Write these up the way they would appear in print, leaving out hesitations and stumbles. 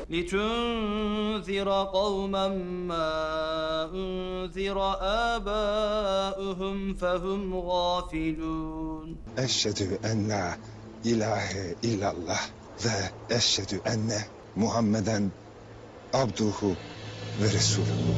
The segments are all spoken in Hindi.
लितुन्ज़िर कौमन मा उन्ज़िर आबाउहुम फहुम गाफिलून। Eşhedü en la ilahe illallah ve eşhedü enne Muhammeden abduhu ve resuluhu.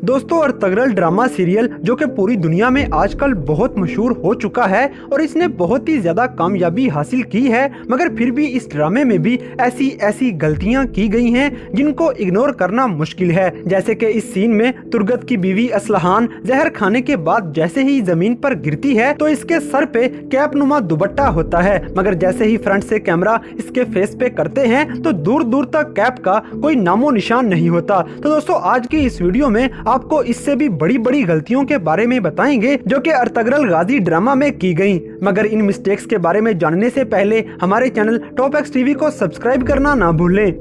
दोस्तों और तगड़ल ड्रामा सीरियल जो कि पूरी दुनिया में आजकल बहुत मशहूर हो चुका है और इसने बहुत ही ज्यादा कामयाबी हासिल की है, मगर फिर भी इस ड्रामे में भी ऐसी ऐसी गलतियां की गई हैं जिनको इग्नोर करना मुश्किल है। जैसे कि इस सीन में तुर्गत की बीवी असलहान जहर खाने के बाद जैसे ही जमीन पर गिरती है तो इसके सर पे कैप नुमा दुपट्टा होता है, मगर जैसे ही फ्रंट से कैमरा इसके फेस पे करते हैं तो दूर दूर तक कैप का कोई नामो निशान नहीं होता। तो दोस्तों आज की इस वीडियो में आपको इससे भी बड़ी बड़ी गलतियों के बारे में बताएंगे जो कि अर्तगरल गाजी ड्रामा में की गई। मगर इन मिस्टेक्स के बारे में जानने से पहले हमारे चैनल टॉप एक्स टीवी को सब्सक्राइब करना ना भूलें।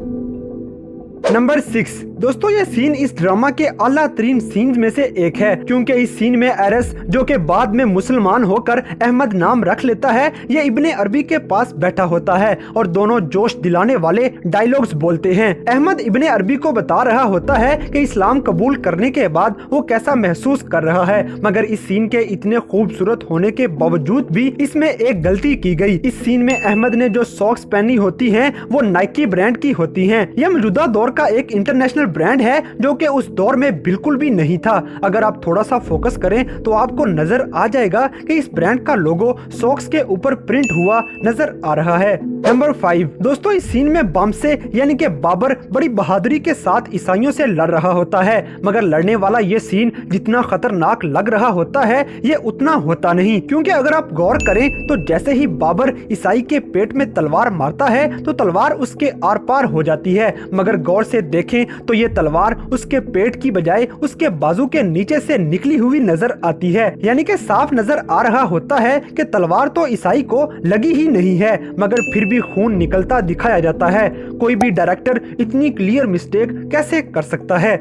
नंबर 6 दोस्तों, ये सीन इस ड्रामा के आला तरीन सीन में से एक है, क्योंकि इस सीन में एरस जो कि बाद में मुसलमान होकर अहमद नाम रख लेता है, ये इब्ने अरबी के पास बैठा होता है और दोनों जोश दिलाने वाले डायलॉग्स बोलते हैं। अहमद इब्ने अरबी को बता रहा होता है कि इस्लाम कबूल करने के बाद वो कैसा महसूस कर रहा है, मगर इस सीन के इतने खूबसूरत होने के बावजूद भी इसमें एक गलती की गई। इस सीन में अहमद ने जो सॉक्स पहनी होती है वो नाइकी ब्रांड की होती है। यह मौजूदा दौर का एक इंटरनेशनल ब्रांड है जो कि उस दौर में बिल्कुल भी नहीं था। अगर आप थोड़ा सा फोकस करें तो आपको नजर आ जाएगा कि इस ब्रांड का लोगो सॉक्स के ऊपर प्रिंट हुआ नजर आ रहा है। नंबर 5 दोस्तों, इस सीन में बामसे यानी कि बाबर बड़ी बहादुरी के साथ ईसाइयों से लड़ रहा होता है, मगर लड़ने वाला ये सीन जितना खतरनाक लग रहा होता है ये उतना होता नहीं, क्योंकि अगर आप गौर करें तो जैसे ही बाबर ईसाई के पेट में तलवार मारता है तो तलवार उसके आर पार हो जाती है, मगर गौर से देखें तो ये तलवार उसके पेट की बजाय उसके बाजू के नीचे से निकली हुई नजर आती है। यानी कि साफ नजर आ रहा होता है कि तलवार तो ईसाई को लगी ही नहीं है, मगर फिर भी खून निकलता दिखाया जाता है। कोई भी डायरेक्टर इतनी क्लियर मिस्टेक कैसे कर सकता है।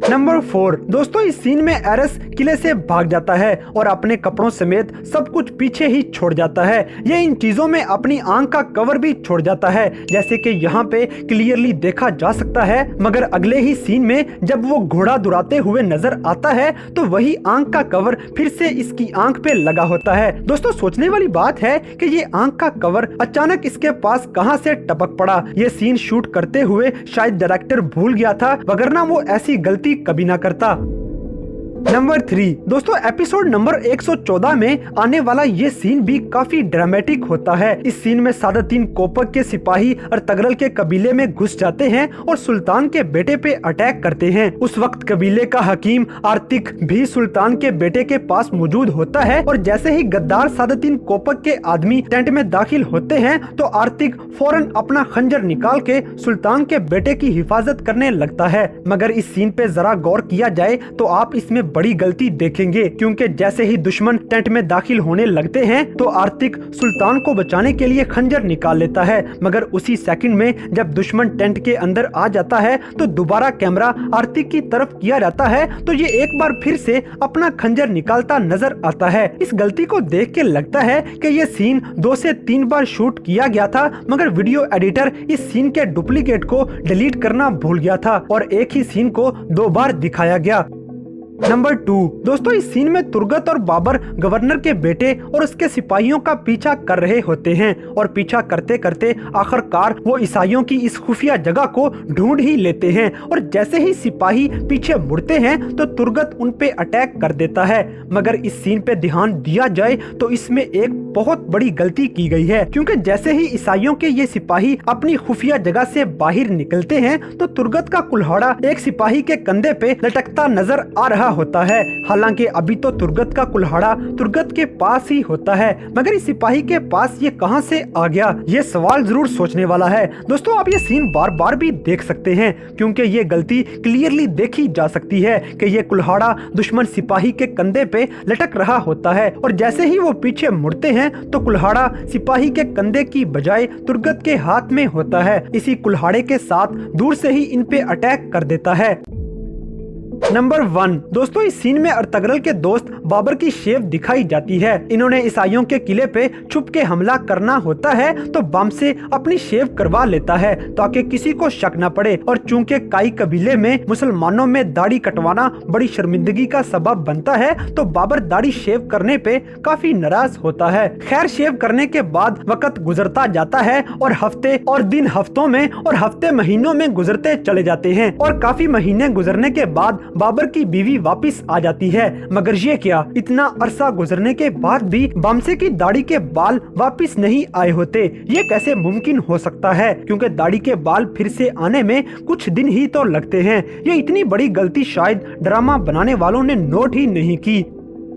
नंबर 4 दोस्तों, इस सीन में एरस किले से भाग जाता है और अपने कपड़ों समेत सब कुछ पीछे ही छोड़ जाता है। ये इन चीजों में अपनी आंख का कवर भी छोड़ जाता है, जैसे कि यहाँ पे क्लियरली देखा जा सकता है। मगर अगले ही सीन में जब वो घोड़ा दुराते हुए नजर आता है तो वही आंख का कवर फिर से इसकी आंख पे लगा होता है। दोस्तों सोचने वाली बात है कि ये आंख का कवर अचानक इसके पास कहां से टपक पड़ा। ये सीन शूट करते हुए शायद डायरेक्टर भूल गया था, वगरना वो ऐसी गलती कभी ना करता। नंबर 3 दोस्तों, एपिसोड नंबर 114 में आने वाला ये सीन भी काफी ड्रामेटिक होता है। इस सीन में सादतीन कोपक के सिपाही अर्तगरल के कबीले में घुस जाते हैं और सुल्तान के बेटे पे अटैक करते हैं। उस वक्त कबीले का हकीम आर्तिक भी सुल्तान के बेटे के पास मौजूद होता है और जैसे ही गद्दार सादतीन कोपक के आदमी टेंट में दाखिल होते हैं तो आर्तिक फौरन अपना खंजर निकाल के सुल्तान के बेटे की हिफाजत करने लगता है। मगर इस सीन पे जरा गौर किया जाए तो आप इसमें बड़ी गलती देखेंगे, क्योंकि जैसे ही दुश्मन टेंट में दाखिल होने लगते हैं तो आर्तिक सुल्तान को बचाने के लिए खंजर निकाल लेता है, मगर उसी सेकंड में जब दुश्मन टेंट के अंदर आ जाता है तो दोबारा कैमरा आर्तिक की तरफ किया जाता है तो ये एक बार फिर से अपना खंजर निकालता नजर आता है। इस गलती को देख के लगता है कि ये सीन 2 से 3 बार शूट किया गया था, मगर वीडियो एडिटर इस सीन के डुप्लीकेट को डिलीट करना भूल गया था और एक ही सीन को 2 बार दिखाया गया। नंबर 2 दोस्तों, इस सीन में तुर्गत और बाबर गवर्नर के बेटे और उसके सिपाहियों का पीछा कर रहे होते हैं और पीछा करते करते आखिरकार वो ईसाइयों की इस खुफिया जगह को ढूंढ ही लेते हैं और जैसे ही सिपाही पीछे मुड़ते हैं तो तुर्गत उन पे अटैक कर देता है। मगर इस सीन पे ध्यान दिया जाए तो इसमें एक बहुत बड़ी गलती की गई है, क्योंकि जैसे ही ईसाइयों के ये सिपाही अपनी खुफिया जगह से बाहर निकलते हैं तो तुर्गत का कुल्हाड़ा एक सिपाही के कंधे पे लटकता नजर आ रहा होता है। हालांकि अभी तो तुर्गत का कुल्हाड़ा तुर्गत के पास ही होता है, मगर इस सिपाही के पास ये कहां से आ गया, ये सवाल जरूर सोचने वाला है। दोस्तों आप ये सीन बार बार भी देख सकते हैं, क्योंकि ये गलती क्लियरली देखी जा सकती है कि ये कुल्हाड़ा दुश्मन सिपाही के कंधे पे लटक रहा होता है और जैसे ही वो पीछे मुड़ते हैं तो कुल्हाड़ा सिपाही के कंधे की बजाय तुर्गत के हाथ में होता है। इसी कुल्हाड़े के साथ दूर से ही इन पे अटैक कर देता है। नंबर 1 दोस्तों, इस सीन में अर्तगरल के दोस्त बाबर की शेव दिखाई जाती है। इन्होंने ईसाइयों के किले पे छुप के हमला करना होता है तो बम से अपनी शेव करवा लेता है ताकि किसी को शक न पड़े। और चूंकि काई कबीले में मुसलमानों में दाढ़ी कटवाना बड़ी शर्मिंदगी का सबब बनता है तो बाबर दाढ़ी शेव करने पे काफी नाराज होता है। खैर, शेव करने के बाद वक्त गुजरता जाता है और हफ्ते और दिन हफ्तों में और हफ्ते महीनों में गुजरते चले जाते हैं और काफी महीने गुजरने के बाद बाबर की बीवी वापस आ जाती है। मगर ये क्या, इतना अरसा गुजरने के बाद भी बामसे की दाढ़ी के बाल वापस नहीं आए होते। ये कैसे मुमकिन हो सकता है, क्योंकि दाढ़ी के बाल फिर से आने में कुछ दिन ही तो लगते हैं। ये इतनी बड़ी गलती शायद ड्रामा बनाने वालों ने नोट ही नहीं की।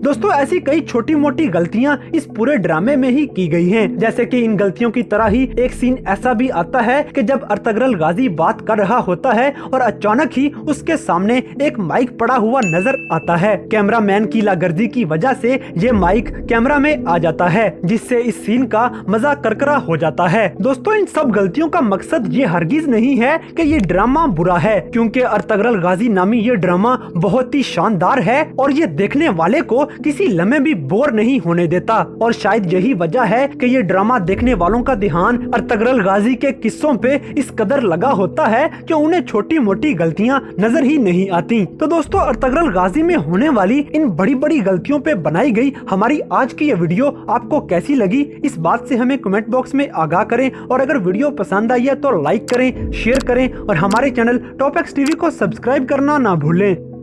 दोस्तों, ऐसी कई छोटी मोटी गलतियां इस पूरे ड्रामे में ही की गई हैं। जैसे कि इन गलतियों की तरह ही एक सीन ऐसा भी आता है कि जब अर्तगरल गाजी बात कर रहा होता है और अचानक ही उसके सामने एक माइक पड़ा हुआ नजर आता है। कैमरामैन की लागर्दी की वजह से ये माइक कैमरा में आ जाता है, जिससे इस सीन का मजा करकरा हो जाता है। दोस्तों, इन सब गलतियों का मकसद ये हरगिज नहीं है कि ये ड्रामा बुरा है, क्योंकि अर्तगरल गाजी नामी ये ड्रामा बहुत ही शानदार है और ये देखने वाले को किसी लम्हे भी बोर नहीं होने देता। और शायद यही वजह है कि ये ड्रामा देखने वालों का ध्यान अर्तगरल गाजी के किस्सों पे इस कदर लगा होता है कि उन्हें छोटी मोटी गलतियां नजर ही नहीं आती। तो दोस्तों, अर्तगरल गाजी में होने वाली इन बड़ी बड़ी गलतियों पे बनाई गई हमारी आज की ये वीडियो आपको कैसी लगी, इस बात से हमें कमेंट बॉक्स में आगाह करें। और अगर वीडियो पसंद आई है तो लाइक करें, शेयर करें और हमारे चैनल टॉप एक्स टीवी को सब्सक्राइब करना ना भूलें।